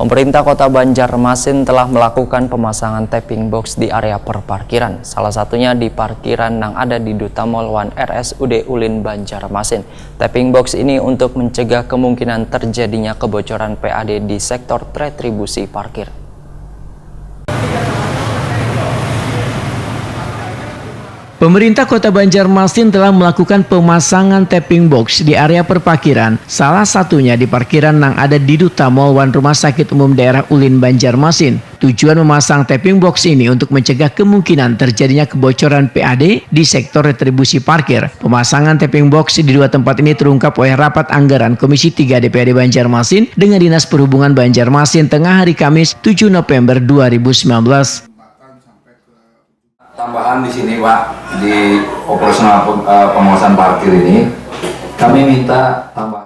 Pemerintah Kota Banjarmasin telah melakukan pemasangan tapping box di area perparkiran, salah satunya di parkiran yang ada di Duta Mall One RSUD Ulin Banjarmasin. Tapping box ini untuk mencegah kemungkinan terjadinya kebocoran PAD di sektor retribusi parkir. Pemerintah Kota Banjarmasin telah melakukan pemasangan tapping box di area perparkiran, salah satunya di parkiran yang ada di Duta Mall One Rumah Sakit Umum Daerah Ulin Banjarmasin. Tujuan memasang tapping box ini untuk mencegah kemungkinan terjadinya kebocoran PAD di sektor retribusi parkir. Pemasangan tapping box di dua tempat ini terungkap oleh rapat anggaran Komisi 3 DPRD Banjarmasin dengan Dinas Perhubungan Banjarmasin tengah hari Kamis 7 November 2019. Tambahan di sini Pak, di operasional pengawasan parkir ini kami minta tambahan.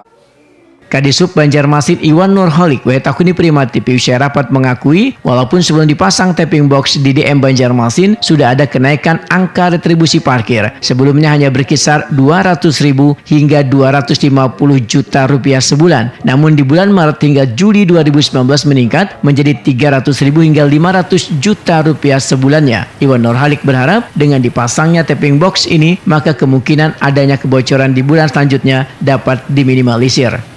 Kadisub Banjarmasin Iwan Nurholik Wetakuni Primati usai rapat mengakui walaupun sebelum dipasang tapping box di DM Banjarmasin sudah ada kenaikan angka retribusi parkir. Sebelumnya hanya berkisar 200.000 hingga 250 juta rupiah sebulan. Namun di bulan Maret hingga Juli 2019 meningkat menjadi 300.000 hingga 500 juta rupiah sebulannya. Iwan Nurholik berharap dengan dipasangnya tapping box ini maka kemungkinan adanya kebocoran di bulan selanjutnya dapat diminimalisir.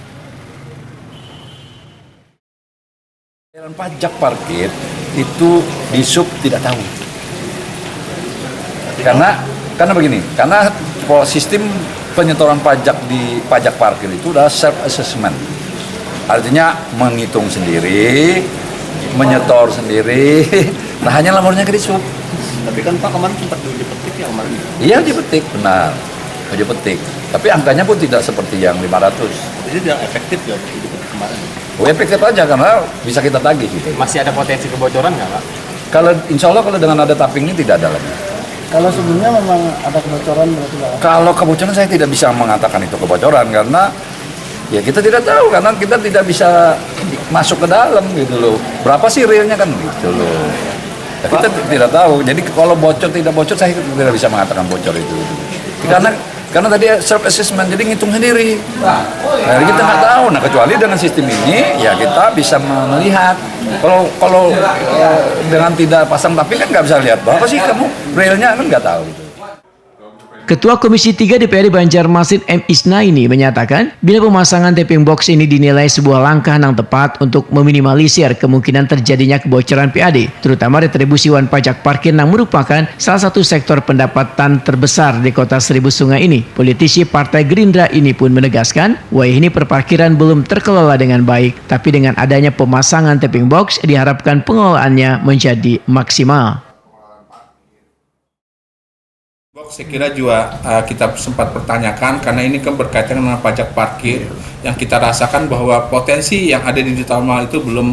Pajak parkir itu di sub tidak tahu. Karena begini, karena sistem penyetoran pajak di pajak parkir itu adalah self assessment. Artinya menghitung sendiri, menyetor sendiri. Nah hanya laporannya ke sub. Tapi kan Pak kemarin sempat dipetik ya kemarin. Iya dipetik, benar. Dipetik. Tapi angkanya pun tidak seperti yang 500. Jadi tidak efektif ya dipetik kemarin. Efektif aja karena bisa kita tagih gitu. Masih ada potensi kebocoran nggak Pak? Kalau insya Allah kalau dengan ada tapping ini tidak ada lagi. Kalau sebelumnya memang ada kebocoran berarti Pak? Kalau kebocoran saya tidak bisa mengatakan itu kebocoran karena ya kita tidak tahu karena kita tidak bisa masuk ke dalam gitu loh. Berapa sih realnya kan gitu loh. Ya, kita tidak tahu. Jadi kalau bocor tidak bocor saya tidak bisa mengatakan bocor itu. Karena tadi self assessment jadi ngitung sendiri. Nah, kita nggak tahu. Nah kecuali dengan sistem ini ya kita bisa melihat. Kalau dengan tidak pasang tapping kan nggak bisa lihat berapa sih kamu realnya kan nggak tahu. Ketua Komisi 3 DPRD Banjarmasin M. Isnaini menyatakan bila pemasangan tapping box ini dinilai sebuah langkah yang tepat untuk meminimalisir kemungkinan terjadinya kebocoran PAD, terutama retribusi wan pajak parkir yang merupakan salah satu sektor pendapatan terbesar di kota Seribu Sungai ini. Politisi Partai Gerindra ini pun menegaskan, wah ini perparkiran belum terkelola dengan baik, tapi dengan adanya pemasangan tapping box diharapkan pengelolaannya menjadi maksimal. Saya kira juga kita sempat pertanyakan karena ini kan berkaitan dengan pajak parkir yang kita rasakan bahwa potensi yang ada di Duta Mall itu belum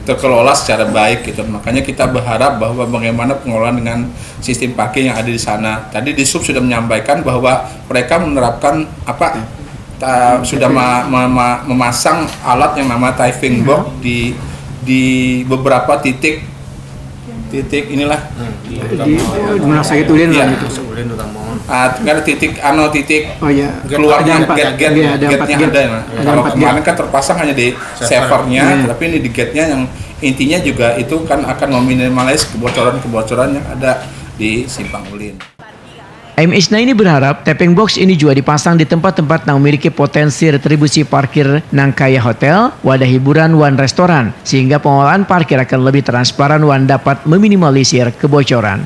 terkelola secara baik gitu. Makanya kita berharap bahwa bagaimana pengelolaan dengan sistem parkir yang ada di sana. Tadi di sub sudah menyampaikan bahwa mereka menerapkan sudah memasang alat yang namanya tapping box di beberapa titik inilah di Rumah Sakit Ulin lah gitu. Tinggal titik keluarnya gate-nya ada. Kalau kemarin kan terpasang hanya di savernya, tapi ini di gate-nya yang intinya juga itu kan akan meminimalisir kebocoran yang ada di Simpang Ulin. M. Isnaini berharap tapping box ini juga dipasang di tempat-tempat yang memiliki potensi retribusi parkir nang kaya hotel, wadah hiburan, wan restoran, sehingga pengelolaan parkir akan lebih transparan wan dapat meminimalisir kebocoran.